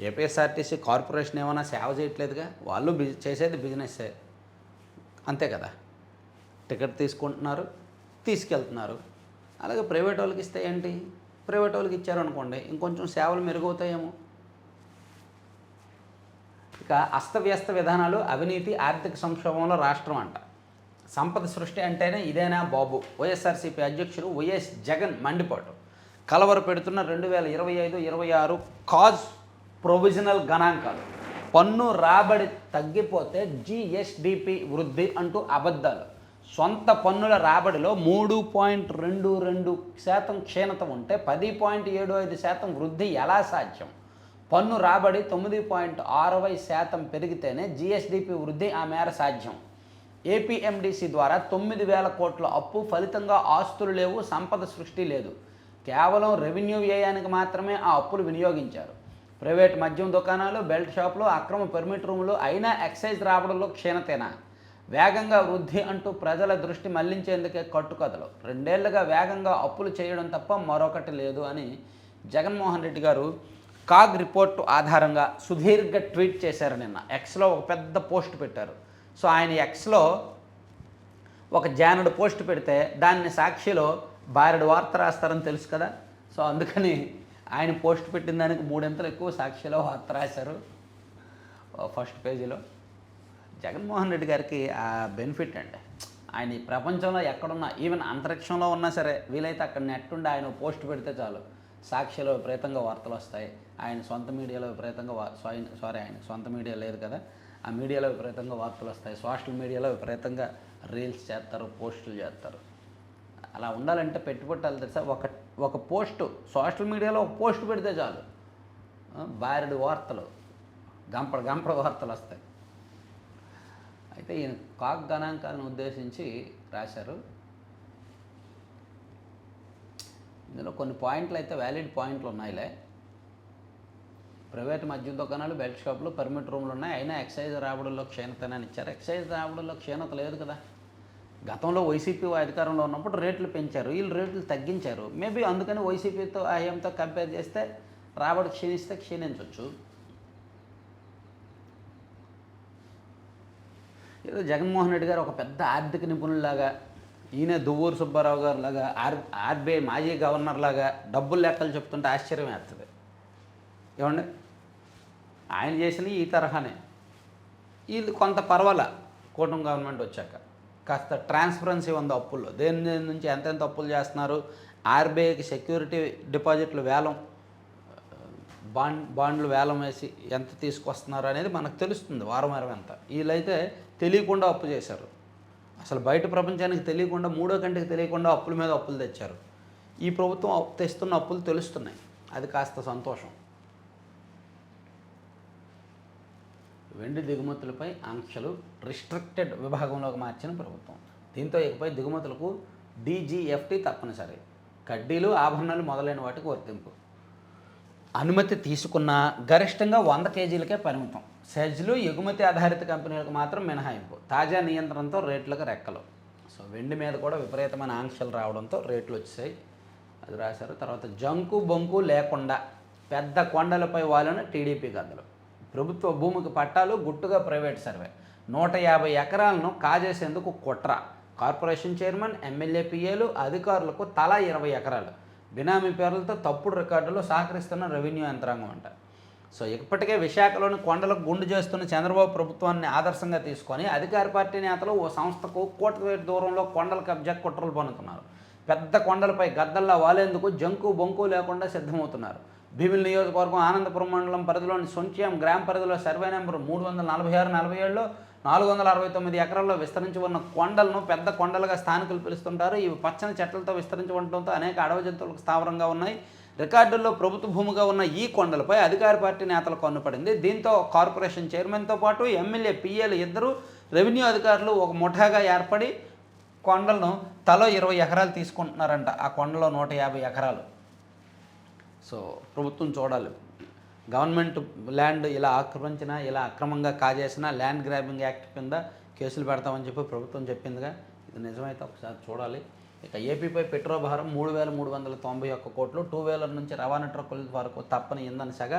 ఏపీఎస్ఆర్టీసీ కార్పొరేషన్ ఏమైనా సేవ చేయట్లేదుగా, వాళ్ళు చేసేది బిజినెస్సే, అంతే కదా. టికెట్ తీసుకుంటున్నారు, తీసుకెళ్తున్నారు. అలాగే ప్రైవేట్ వాళ్ళకి ఇస్తే ఏంటి, ప్రైవేట్ వాళ్ళకి ఇచ్చారనుకోండి ఇంకొంచెం సేవలు మెరుగవుతాయేమో. ఇక అస్తవ్యస్త విధానాలు, అవినీతి, ఆర్థిక సంక్షోభంలో రాష్ట్రం అంట. సంపద సృష్టి అంటేనే ఇదేనా బాబు? వైఎస్ఆర్సీపీ అధ్యక్షుడు వైఎస్ జగన్ మండిపాటు. కలవర పెడుతున్న 2025-26 కాజ్ ప్రొవిజనల్ గణాంకాలు. పన్ను రాబడి తగ్గిపోతే జీఎస్డిపి వృద్ధి అంటూ అబద్ధాలు. సొంత పన్నుల రాబడిలో 3.22% క్షీణత ఉంటే 10.75% వృద్ధి ఎలా సాధ్యం? పన్ను రాబడి 9.60% పెరిగితేనే జీఎస్డిపి వృద్ధి ఆ మేర సాధ్యం. ఏపీఎండిసి ద్వారా 9,000 కోట్ల అప్పు, ఫలితంగా ఆస్తులు లేవు, సంపద సృష్టి లేదు. కేవలం రెవెన్యూ వ్యయానికి మాత్రమే ఆ అప్పులు వినియోగించారు. ప్రైవేట్ మద్యం దుకాణాలు, బెల్ట్ షాపులు, అక్రమ పెర్మిట్ రూములు, అయినా ఎక్సైజ్ రాబడుల్లో క్షీణతేనా? వేగంగా వృద్ధి అంటూ ప్రజల దృష్టి మళ్లించేందుకే కట్టుకథలు. 2 ఏళ్లుగా వేగంగా అప్పులు చేయడం తప్ప మరొకటి లేదు అని జగన్మోహన్ రెడ్డి గారు కాగ్ రిపోర్టు ఆధారంగా సుదీర్ఘ ట్వీట్ చేశారు. నిన్న ఎక్స్లో ఒక పెద్ద పోస్ట్ పెట్టారు. సో ఆయన ఎక్స్లో ఒక జానుడు పోస్ట్ పెడితే దాన్ని సాక్షిలో బారెడు వార్త రాస్తారని తెలుసు కదా. సో అందుకని ఆయన పోస్ట్ పెట్టిన దానికి 3 ఇంతలు ఎక్కువ సాక్షిలో వార్త రాశారు ఫస్ట్ పేజీలో. జగన్మోహన్ రెడ్డి గారికి ఆ బెనిఫిట్ అండి. ఆయన ఈ ప్రపంచంలో ఎక్కడున్నా, ఈవెన్ అంతరిక్షంలో ఉన్నా సరే, వీలైతే అక్కడ నెట్టుండి ఆయన పోస్ట్ పెడితే చాలు, సాక్షిలో విపరీతంగా వార్తలు వస్తాయి. ఆయన సొంత మీడియాలో విపరీతంగా ఆయన సొంత మీడియా లేదు కదా, ఆ మీడియాలో విపరీతంగా వార్తలు వస్తాయి. సోషల్ మీడియాలో విపరీతంగా రీల్స్ చేస్తారు, పోస్టులు చేస్తారు. అలా ఉండాలంటే పెట్టుబట్టాలి తెలుసా. ఒక పోస్టు సోషల్ మీడియాలో ఒక పోస్ట్ పెడితే చాలు, బారెడు వార్తలు, గంపడ వార్తలు వస్తాయి. అయితే ఈయన కాగ్ గణాంకాలను ఉద్దేశించి రాశారు. ఇందులో కొన్ని పాయింట్లు అయితే వ్యాలిడ్ పాయింట్లు ఉన్నాయిలే. ప్రైవేట్ మద్యం దుకాణాలు, బెల్ట్ షాపులు, పర్మిట్ రూములు ఉన్నాయి, అయినా ఎక్సైజ్ రాబడుల్లో క్షీణతనని ఇచ్చారు. ఎక్సైజ్ రాబడుల్లో క్షీణత లేదు కదా. గతంలో వైసీపీ అధికారంలో ఉన్నప్పుడు రేట్లు పెంచారు, వీళ్ళు రేట్లు తగ్గించారు. మేబీ అందుకని వైసీపీతో హయాంతో కంపేర్ చేస్తే రాబడి క్షీణిస్తే క్షీణించవచ్చు. ఏదో జగన్మోహన్ రెడ్డి గారు ఒక పెద్ద ఆర్థిక నిపుణుల్లాగా, ఈయన దువ్వూరు సుబ్బారావు గారు లాగా, ఆర్బీఐ మాజీ గవర్నర్ లాగా డబ్బులు లెక్కలు చెప్తుంటే ఆశ్చర్యం వేస్తుంది. ఏమండి, ఆయన చేసిన ఈ తరహానే వీళ్ళు కొంత పర్వాలా. కూటమి గవర్నమెంట్ వచ్చాక కాస్త ట్రాన్స్పరెన్సీ ఉంది అప్పుల్లో, దేని నుంచి ఎంతెంత అప్పులు చేస్తున్నారు, ఆర్బీఐకి సెక్యూరిటీ డిపాజిట్లు వేలం, బాండ్లు వేలం వేసి ఎంత తీసుకొస్తున్నారు అనేది మనకు తెలుస్తుంది వారం ఎంత. వీళ్ళైతే తెలియకుండా అప్పు చేశారు, అసలు బయట ప్రపంచానికి తెలియకుండా, మూడో కంటికి తెలియకుండా అప్పుల మీద అప్పులు తెచ్చారు. ఈ ప్రభుత్వం తెస్తున్న అప్పులు తెలుస్తున్నాయి, అది కాస్త సంతోషం. వెండి దిగుమతులపై ఆంక్షలు రిస్ట్రిక్టెడ్ విభాగంలోకి మార్చిన ప్రభుత్వం. దీంతో ఇకపై దిగుమతులకు డీజీఎఫ్టీ తప్పనిసరి. కడ్డీలు, ఆభరణాలు మొదలైన వాటికి వర్తింపు. అనుమతి తీసుకున్న గరిష్టంగా 100 కేజీలకే పరిమితం. సెజ్లు, ఎగుమతి ఆధారిత కంపెనీలకు మాత్రం మినహాయింపు. తాజా నియంత్రణతో రేట్లకు రెక్కలు. సో వెండి మీద కూడా విపరీతమైన ఆంక్షలు రావడంతో రేట్లు వచ్చాయి, అది రాశారు. తర్వాత జంకు బొంకు లేకుండా పెద్ద కొండలపై వాలిన టీడీపీ గద్దలు. ప్రభుత్వ భూమికి పట్టాలు, గుట్టుగా ప్రైవేట్ సర్వే. 150 ఎకరాలను కాజేసేందుకు కుట్ర. కార్పొరేషన్ చైర్మన్, ఎమ్మెల్యే పిఏలు, అధికారులకు తలా 20 ఎకరాలు. బినామీ పేర్లతో తప్పుడు రికార్డులు సహకరిస్తున్న రెవెన్యూ యంత్రాంగం అంట. సో ఇప్పటికే విశాఖలోని కొండలకు గుండు చేస్తున్న చంద్రబాబు ప్రభుత్వాన్ని ఆదర్శంగా తీసుకొని అధికార పార్టీ నేతలు ఓ సంస్థకు కోట్ల దూరంలో కొండల కబ్జా కుట్రలు పన్నుతున్నారు. పెద్ద కొండలపై గద్దల్లా వాలేందుకు జంకు బొంకు లేకుండా సిద్ధమవుతున్నారు. భీమిలి నియోజకవర్గం ఆనందపురం మండలం పరిధిలోని సొంచ్యం గ్రామ పరిధిలో సర్వే నెంబర్ 346-47లో 469 ఎకరాల్లో విస్తరించి ఉన్న కొండలను పెద్ద కొండలుగా స్థానికులు పిలుస్తుంటారు. ఇవి పచ్చని చెట్లతో విస్తరించి ఉండటంతో అనేక అడవి జంతువులకు స్థావరంగా ఉన్నాయి. రికార్డుల్లో ప్రభుత్వ భూమిగా ఉన్న ఈ కొండలపై అధికార పార్టీ నేతలకు కన్నుపడింది. దీంతో కార్పొరేషన్ చైర్మన్తో పాటు ఎమ్మెల్యే పిఏలు ఇద్దరు రెవెన్యూ అధికారులు ఒక ముఠాగా ఏర్పడి కొండలను తలో 20 ఎకరాలు తీసుకుంటున్నారంట. ఆ కొండలో 150 ఎకరాలు. సో ప్రభుత్వం చూడాలి, గవర్నమెంట్ ల్యాండ్ ఇలా ఆక్రమించినా, ఇలా అక్రమంగా కాజేసినా ల్యాండ్ గ్రాబింగ్ యాక్ట్ కింద కేసులు పెడతామని చెప్పి ప్రభుత్వం చెప్పిందిగా. ఇది నిజమైతే ఒకసారి చూడాలి. ఇక ఏపీపై పెట్రోల్ భారం 3,391 కోట్లు, 2 వీలర్ నుంచి రవాణా ట్రక్కుల వరకు తప్పని ఇంధన సగ,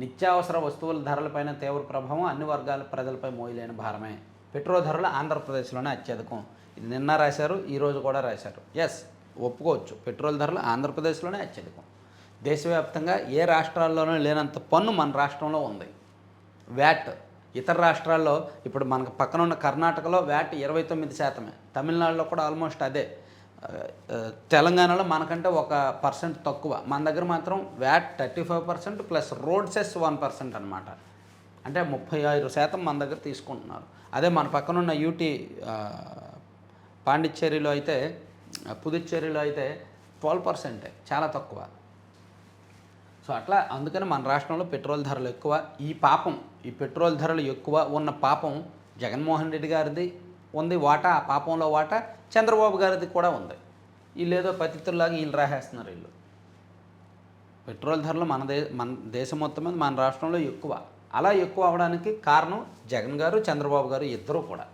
నిత్యావసర వస్తువుల ధరలపైన తీవ్ర ప్రభావం, అన్ని వర్గాల ప్రజలపై మోయలేని భారమే. పెట్రోల్ ధరలు ఆంధ్రప్రదేశ్లోనే అత్యధికం. ఇది నిన్న రాశారు, ఈరోజు కూడా రాశారు. ఎస్, ఒప్పుకోవచ్చు, పెట్రోల్ ధరలు ఆంధ్రప్రదేశ్లోనే అత్యధికం. దేశవ్యాప్తంగా ఏ రాష్ట్రాల్లోనూ లేనంత పన్ను మన రాష్ట్రంలో ఉంది. వ్యాట్ ఇతర రాష్ట్రాల్లో ఇప్పుడు మనకు పక్కన ఉన్న కర్ణాటకలో వ్యాట్ 29%, తమిళనాడులో కూడా ఆల్మోస్ట్ అదే, తెలంగాణలో మనకంటే 1% తక్కువ. మన దగ్గర మాత్రం వ్యాట్ 35% ప్లస్ రోడ్ సెస్ 1% అనమాట. అంటే 35% మన దగ్గర తీసుకుంటున్నారు. అదే మన పక్కన ఉన్న యూటీ పాండిచ్చేరిలో అయితే, పుదుచ్చేరిలో అయితే 12%, చాలా తక్కువ. సో అట్లా అందుకని మన రాష్ట్రంలో పెట్రోల్ ధరలు ఎక్కువ. ఈ పెట్రోల్ ధరలు ఎక్కువ ఉన్న పాపం జగన్మోహన్ రెడ్డి గారిది ఉంది వాటా, ఆ పాపంలో వాటా చంద్రబాబు గారిది కూడా ఉంది. వీళ్ళు ఏదో పతితుల్లాగా వీళ్ళు రాసేస్తున్నారు. వీళ్ళు పెట్రోల్ ధరలు మన దేశం మొత్తం మీద మన రాష్ట్రంలో ఎక్కువ. అలా ఎక్కువ అవడానికి కారణం జగన్ గారు, చంద్రబాబు గారు ఇద్దరూ కూడా.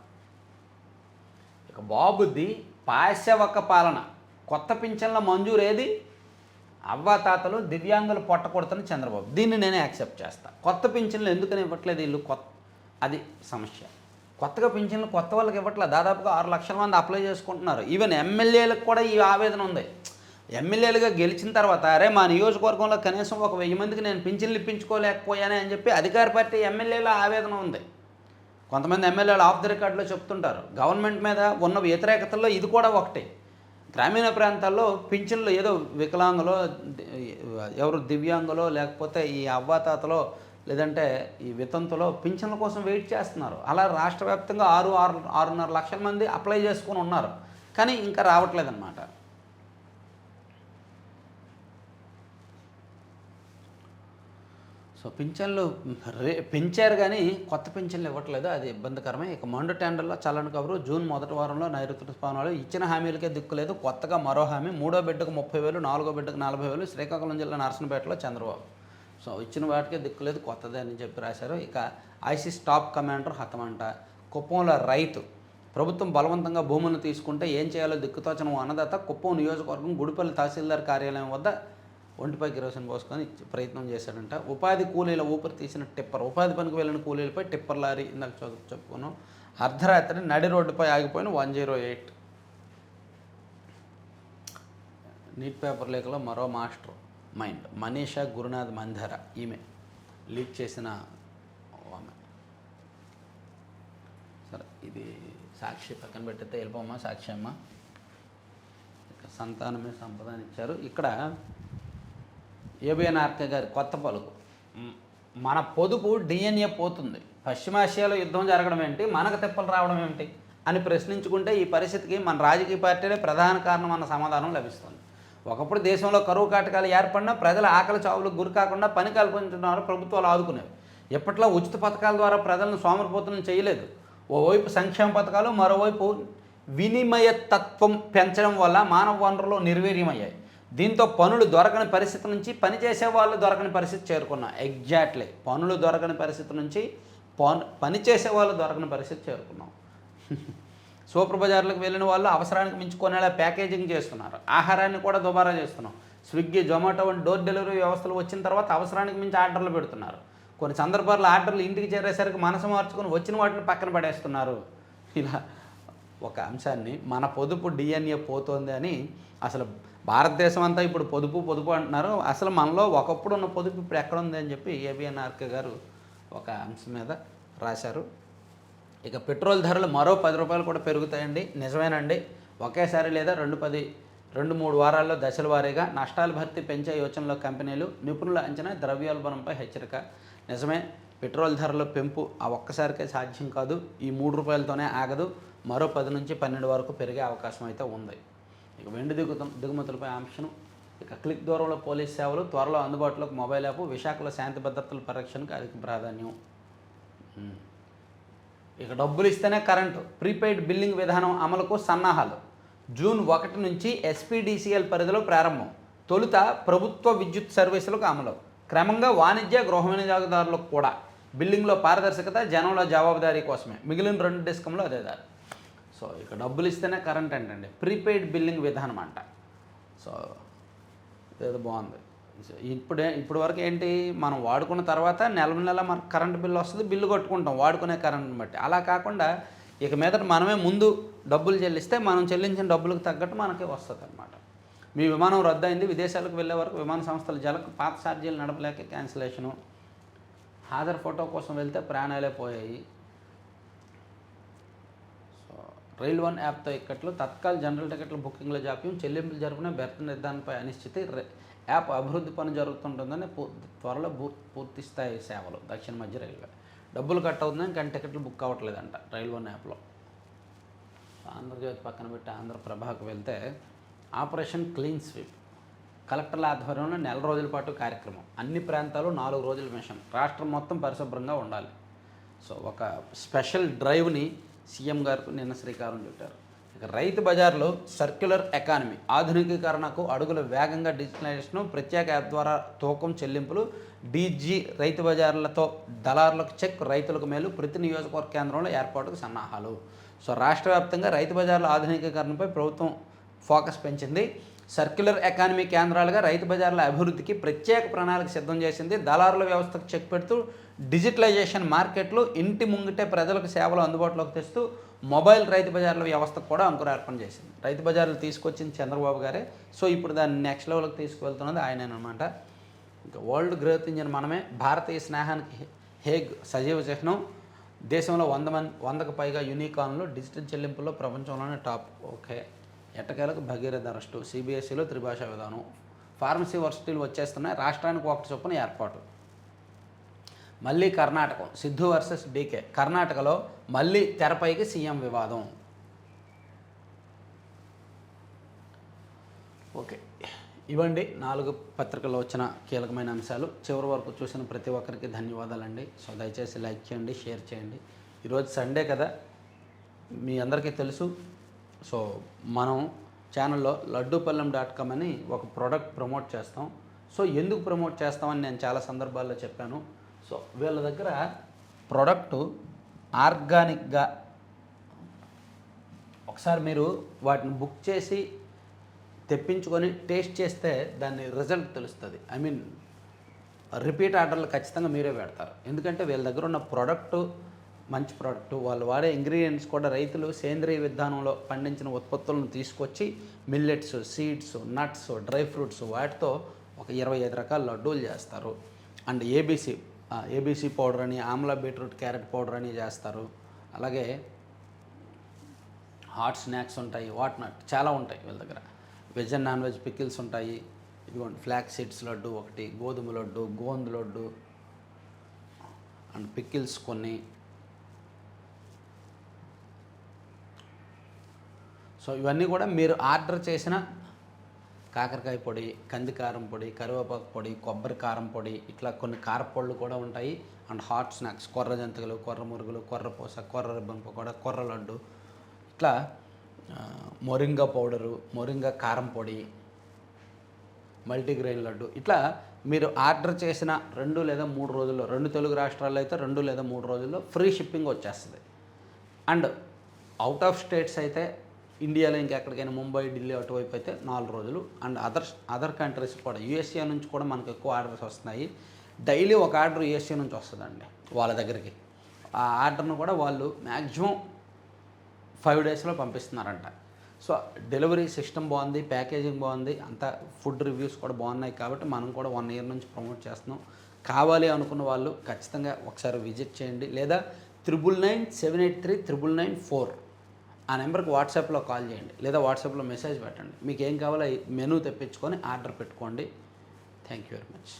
ఇక బాబుది పాశవక పాలన. కొత్త పింఛన్ల మంజూరు ఏది? అవ్వాతాతలు దివ్యాంగులు పొట్టకొడుతున్న చంద్రబాబు. దీన్ని నేనే యాక్సెప్ట్ చేస్తాను. కొత్త పింఛన్లు ఎందుకని ఇవ్వట్లేదు వీళ్ళు? అది సమస్య. కొత్తగా పింఛన్లు కొత్త వాళ్ళకి ఇవ్వట్లేదు. దాదాపుగా 6 లక్షల మంది అప్లై చేసుకుంటున్నారు. ఈవెన్ ఎమ్మెల్యేలకు కూడా ఈ ఆవేదన ఉంది. ఎమ్మెల్యేలుగా గెలిచిన తర్వాత, అరే మా నియోజకవర్గంలో కనీసం 1000 మందికి నేను పింఛన్లు ఇప్పించుకోలేకపోయానే అని చెప్పి అధికార పార్టీ ఎమ్మెల్యేల ఆవేదన ఉంది. కొంతమంది ఎమ్మెల్యేలు ఆఫ్ ది రికార్డులో చెప్తుంటారు. గవర్నమెంట్ మీద ఉన్న వ్యతిరేకతల్లో ఇది కూడా ఒకటి. గ్రామీణ ప్రాంతాల్లో పింఛన్లు ఏదో వికలాంగులో, ఎవరు దివ్యాంగులో, లేకపోతే ఈ అవ్వాతాతలో, లేదంటే ఈ వితంతులో పింఛన్ల కోసం వెయిట్ చేస్తున్నారు. అలా రాష్ట్ర వ్యాప్తంగా 6.5 లక్షల మంది అప్లై చేసుకుని ఉన్నారు, కానీ ఇంకా రావట్లేదన్నమాట. సో పింఛన్లు పెంచారు కానీ కొత్త పింఛన్లు ఇవ్వట్లేదు. అది ఇబ్బందికరమే. ఇక మండు టెండర్లో చల్లని కబురు. జూన్ మొదటి వారంలో నైరుతి ఋతుపవనాలు. ఇచ్చిన హామీలకే దిక్కులేదు. కొత్తగా మరో హామీ. 3వ బిడ్డకు 30,000, 4వ బిడ్డకు 40,000. శ్రీకాకుళం జిల్లా నర్సనపేటలో చంద్రబాబు. సో ఇచ్చిన వాటికే దిక్కులేదు, కొత్తదే అని చెప్పి రాశారు. ఇక ఐసీస్ టాప్ కమాండర్ హతమంట. కుప్పంలో రైతు. ప్రభుత్వం బలవంతంగా భూములను తీసుకుంటే ఏం చేయాలో దిక్కుతోచని అన్నదాత కుప్పం నియోజకవర్గం గుడిపల్లి తహసీల్దార్ కార్యాలయం వద్ద ఒంటిపై కిరోసిన్ పోసుకొని ప్రయత్నం చేశాడంట. ఉపాధి కూలీల ఊపిరి తీసిన టిప్పర్. ఉపాధి పనికి వెళ్ళిన కూలీలపై టిప్పర్ లారీ ఇందాక చెప్పుకున్నాం. అర్ధరాత్రి నడి రోడ్డుపై ఆగిపోయిన 108. నీట్ పేపర్ లేఖలో మరో మాస్టర్ మైండ్. మనీషా గురునాథ్ మంధార. ఈమె లీక్ చేసిన ఆమె. సరే, ఇది సాక్షి పక్కన పెట్టితే వెళ్ళిపోమ్మా. సాక్షి అమ్మ. ఇక సంతానమే సంపదని ఇచ్చారు. ఇక్కడ ఏబిఎన్ఆర్కే గారి కొత్త పలుకు. మన పొదుపు డిఎన్ఏ పోతుంది. పశ్చిమాసియాలో యుద్ధం జరగడం ఏంటి, మనకు తిప్పలు రావడం ఏమిటి అని ప్రశ్నించుకుంటే ఈ పరిస్థితికి మన రాజకీయ పార్టీలే ప్రధాన కారణం అన్న సమాధానం లభిస్తుంది. ఒకప్పుడు దేశంలో కరువు కాటకాలు ఏర్పడినా ప్రజల ఆకలి చావులకు గురి కాకుండా పని కల్పించుతున్నారు ప్రభుత్వాలు ఆదుకునేవి. ఎప్పట్లో ఉచిత పథకాల ద్వారా ప్రజలను సోమరిపోతులను చేయలేదు. ఓవైపు సంక్షేమ పథకాలు, మరోవైపు వినిమయతత్వం పెంచడం వల్ల మానవ వనరులు నిర్వీర్యమయ్యాయి. దీంతో పనులు దొరకని పరిస్థితి నుంచి పనిచేసే వాళ్ళు దొరకని పరిస్థితి చేరుకున్నాం. ఎగ్జాక్ట్లీ, పనులు దొరకని పరిస్థితి నుంచి పని చేసే వాళ్ళు దొరకని పరిస్థితి చేరుకున్నాం. సూపర్ బజార్లకు వెళ్ళిన వాళ్ళు అవసరానికి మించుకునేలా ప్యాకేజింగ్ చేస్తున్నారు. ఆహారాన్ని కూడా దుబారా చేస్తున్నాం. స్విగ్గీ, జొమాటో వంటి డోర్ డెలివరీ వ్యవస్థలు వచ్చిన తర్వాత అవసరానికి మించి ఆర్డర్లు పెడుతున్నారు. కొన్ని సందర్భాల్లో ఆర్డర్లు ఇంటికి చేరేసరికి మనసు మార్చుకొని వచ్చిన వాటిని పక్కన పడేస్తున్నారు. ఇలా ఒక అంశాన్ని మన పొదుపు డిఎన్ఏ పోతోంది అని, అసలు భారతదేశం అంతా ఇప్పుడు పొదుపు అంటున్నారు. అసలు మనలో ఒకప్పుడు ఉన్న పొదుపు ఇప్పుడు ఎక్కడ ఉంది అని చెప్పి ఏబిఎన్ఆర్కే గారు ఒక అంశం మీద రాశారు. ఇక పెట్రోల్ ధరలు మరో 10 రూపాయలు కూడా పెరుగుతాయండి. నిజమేనండి. ఒకేసారి లేదా 2-3 వారాల్లో దశల వారీగా నష్టాల భర్తీ పెంచే యోచనలో కంపెనీలు. నిపుణుల అంచనా ద్రవ్యోల్బణంపై హెచ్చరిక. నిజమే, పెట్రోల్ ధరల పెంపు ఆ ఒక్కసారికే సాధ్యం కాదు. ఈ 3 రూపాయలతోనే ఆగదు. మరో 10 నుంచి 12 వరకు పెరిగే అవకాశం అయితే ఉంది. ఇక వెండి దిగుమతులపై ఆంక్షను. ఇక క్లిక్ దూరంలో పోలీస్ సేవలు. త్వరలో అందుబాటులోకి మొబైల్ యాప్. విశాఖలో శాంతి భద్రతల పరిరక్షణకు అధిక ప్రాధాన్యం. ఇక డబ్బులు ఇస్తేనే కరెంటు. ప్రీపెయిడ్ బిల్లింగ్ విధానం అమలుకు సన్నాహాలు. జూన్ 1 నుంచి ఎస్పీడీసీఎల్ పరిధిలో ప్రారంభం. తొలుత ప్రభుత్వ విద్యుత్ సర్వీసులకు అమలు. క్రమంగా వాణిజ్య గృహ వినియోగదారులకు కూడా. బిల్లింగ్లో పారదర్శకత, జనంలో జవాబుదారీ కోసమే. మిగిలిన 2 డిస్కంలో అదే దారి. సో ఇక డబ్బులు ఇస్తేనే కరెంట్ ఏంటండి, ప్రీపెయిడ్ బిల్లింగ్ విధానం అంట. సో ఇదేదో బాగుంది. ఇప్పుడు వరకు ఏంటి, మనం వాడుకున్న తర్వాత నెల నెల మనకు కరెంట్ బిల్లు వస్తుంది, బిల్లు కొట్టుకుంటాం వాడుకునే కరెంట్ని బట్టి. అలా కాకుండా ఇక మీదట మనమే ముందు డబ్బులు చెల్లిస్తే మనం చెల్లించిన డబ్బులకు తగ్గట్టు మనకే వస్తుంది అనమాట. మీ విమానం రద్దయింది, విదేశాలకు వెళ్ళే వరకు విమాన సంస్థలు జలకు పాత ఛార్జీలు నడపలేక క్యాన్సిలేషను, హాజరు ఫోటో కోసం వెళ్తే ప్రాణాలే పోయాయి. సో రైల్ వన్ యాప్తో ఇక్కట్లు తత్కాల్ జనరల్ టికెట్ల బుకింగ్ల జాప్యం, చెల్లింపులు జరుపునే బెర్త్ నిర్ధారణపై అనిశ్చితి, యాప్ అభివృద్ధి పని జరుగుతుంటుందని త్వరలో పూర్తి స్థాయి సేవలు. దక్షిణ మధ్య రైల్వే డబ్బులు కట్ అవుతుందని కానీ టికెట్లు బుక్ అవ్వట్లేదంట రైల్ వన్ యాప్లో. ఆంధ్రజ్యోతి పక్కన పెట్టి ఆంధ్రప్రభకు వెళ్తే ఆపరేషన్ క్లీన్ స్వీప్, కలెక్టర్ల ఆధ్వర్యంలో 4 రోజుల పాటు కార్యక్రమం, అన్ని ప్రాంతాలు 4 రోజుల మిషన్, రాష్ట్రం మొత్తం పరిశుభ్రంగా ఉండాలి. సో ఒక స్పెషల్ డ్రైవ్ని సీఎం గారికి నిన్న శ్రీకారం చుట్టారు. ఇక రైతు బజార్లో సర్క్యులర్ ఎకానమీ ఆధునికీకరణకు అడుగుల వేగంగా డిజిటలైజేషన్, ప్రత్యేక యాప్ ద్వారా తూకం చెల్లింపులు, డీజీ రైతు బజార్లతో దళారులకు చెక్, రైతులకు మేలు, ప్రతి నియోజకవర్గ కేంద్రంలో ఏర్పాటుకు సన్నాహాలు. సో రాష్ట్ర వ్యాప్తంగా రైతు బజార్ల ఆధునికీకరణపై ప్రభుత్వం ఫోకస్ పెంచింది. సర్క్యులర్ ఎకానమీ కేంద్రాలుగా రైతు బజార్ల అభివృద్ధికి ప్రత్యేక ప్రణాళిక సిద్ధం చేసింది. దళారుల వ్యవస్థకు చెక్ పెడుతూ డిజిటలైజేషన్, మార్కెట్లు, ఇంటి ముంగిటే ప్రజలకు సేవలు అందుబాటులోకి తెస్తూ మొబైల్ రైతు బజార్ల వ్యవస్థకు కూడా అంకురార్పణ చేసింది. రైతు బజార్లు తీసుకొచ్చింది చంద్రబాబు గారే. సో ఇప్పుడు దాన్ని నెక్స్ట్ లెవెల్కి తీసుకువెళ్తున్నది ఆయనేనమాట. ఇంకా వరల్డ్ గ్రోత్ ఇంజిన్ మనమే, భారతీయ స్నేహానికి హేగ్ సజీవ చిహ్నం, దేశంలో 100కు పైగా యూనికాన్లు, డిజిటల్ చెల్లింపుల్లో ప్రపంచంలోనే టాప్. ఓకే, ఎట్టకేలకు భగీరథ అరెస్టు, సిబిఎస్ఈలో త్రిభాషా విధానం, ఫార్మసీ వర్సిటీలు వచ్చేస్తున్నాయి, రాష్ట్రానికి ఒకటి చొప్పున ఏర్పాటు. మళ్ళీ కర్ణాటకం, సిద్ధు వర్సెస్ డీకే, కర్ణాటకలో మళ్ళీ తెరపైకి సీఎం వివాదం. ఓకే, ఇవ్వండి 4 పత్రికల్లో వచ్చిన కీలకమైన అంశాలు. చివరి వరకు చూసిన ప్రతి ఒక్కరికి ధన్యవాదాలండి. సో దయచేసి లైక్ చేయండి, షేర్ చేయండి. ఈరోజు సండే కదా, మీ అందరికీ తెలుసు. సో మనం ఛానల్లో లడ్డూపల్లెం.com అని ఒక ప్రోడక్ట్ ప్రమోట్ చేస్తాం. సో ఎందుకు ప్రమోట్ చేస్తామని నేను చాలా సందర్భాల్లో చెప్పాను. సో వీళ్ళ దగ్గర ప్రోడక్టు ఆర్గానిక్గా, ఒకసారి మీరు వాటిని బుక్ చేసి తెప్పించుకొని టేస్ట్ చేస్తే దాని రిజల్ట్ తెలుస్తుంది. ఐ మీన్ రిపీట్ ఆర్డర్లు ఖచ్చితంగా మీరే పెడతారు. ఎందుకంటే వీళ్ళ దగ్గర ఉన్న ప్రోడక్టు మంచి ప్రోడక్టు, వాళ్ళు వాడే ఇంగ్రీడియంట్స్ కూడా రైతులు సేంద్రియ విధానంలో పండించిన ఉత్పత్తులను తీసుకొచ్చి millets, seeds, nuts, dry fruits వాటితో ఒక 25 రకాల లడ్డూలు చేస్తారు. అండ్ ఏబీసీ పౌడర్ అని, ఆమ్లా బీట్రూట్ క్యారెట్ పౌడర్ అని చేస్తారు. అలాగే హాట్ స్నాక్స్ ఉంటాయి, వాట్నాట్ చాలా ఉంటాయి వీళ్ళ దగ్గర. Veg and non veg pickles ఉంటాయి. ఇదిగోండి ఫ్లాక్ సీడ్స్ లడ్డు ఒకటి, గోధుమ లడ్డు, గోందు లడ్డు అండ్ పికిల్స్ కొన్ని. సో ఇవన్నీ కూడా మీరు ఆర్డర్ చేసిన కాకరకాయ పొడి, కందికారం పొడి, కరివేపాకు పొడి, కొబ్బరి కారం పొడి, ఇట్లా కొన్ని కారపొళ్ళు కూడా ఉంటాయి. అండ్ హాట్ స్నాక్స్, కొర్ర జంతికలు, కొర్ర మురుగులు, కొర్ర పూస, కొర్ర రిబ్బన్ పకోడా, కొర్ర లడ్డు, ఇట్లా మొరింగా పౌడరు, మొరింగా కారం పొడి, మల్టీగ్రెయిన్ లడ్డు, ఇట్లా మీరు ఆర్డర్ చేసిన 2 లేదా 3 రోజుల్లో, 2 తెలుగు రాష్ట్రాల్లో అయితే 2 లేదా 3 రోజుల్లో ఫ్రీ షిప్పింగ్ వచ్చేస్తుంది. అండ్ అవుట్ ఆఫ్ స్టేట్స్ అయితే ఇండియాలో ఇంకెక్కడికైనా ముంబై, ఢిల్లీ అటువైపు అయితే 4 రోజులు. అండ్ అదర్ కంట్రీస్ కూడా, యూఎస్ఏ నుంచి కూడా మనకు ఎక్కువ ఆర్డర్స్ వస్తున్నాయి. డైలీ ఒక ఆర్డర్ యూఎస్ఏ నుంచి వస్తుందండి వాళ్ళ దగ్గరికి. ఆ ఆర్డర్ను కూడా వాళ్ళు మ్యాక్సిమం 5 డేస్లో పంపిస్తున్నారంట. సో డెలివరీ సిస్టమ్ బాగుంది, ప్యాకేజింగ్ బాగుంది, అంతా ఫుడ్ రివ్యూస్ కూడా బాగున్నాయి. కాబట్టి మనం కూడా 1 ఇయర్ నుంచి ప్రమోట్ చేస్తున్నాం. కావాలి అనుకున్న వాళ్ళు ఖచ్చితంగా ఒకసారి విజిట్ చేయండి. లేదా 9997839994 ఆ నెంబర్కి వాట్సాప్లో కాల్ చేయండి, లేదా వాట్సాప్లో మెసేజ్ పెట్టండి. మీకు ఏం కావాలో మెనూ తెప్పించుకొని ఆర్డర్ పెట్టుకోండి. Thank you very much.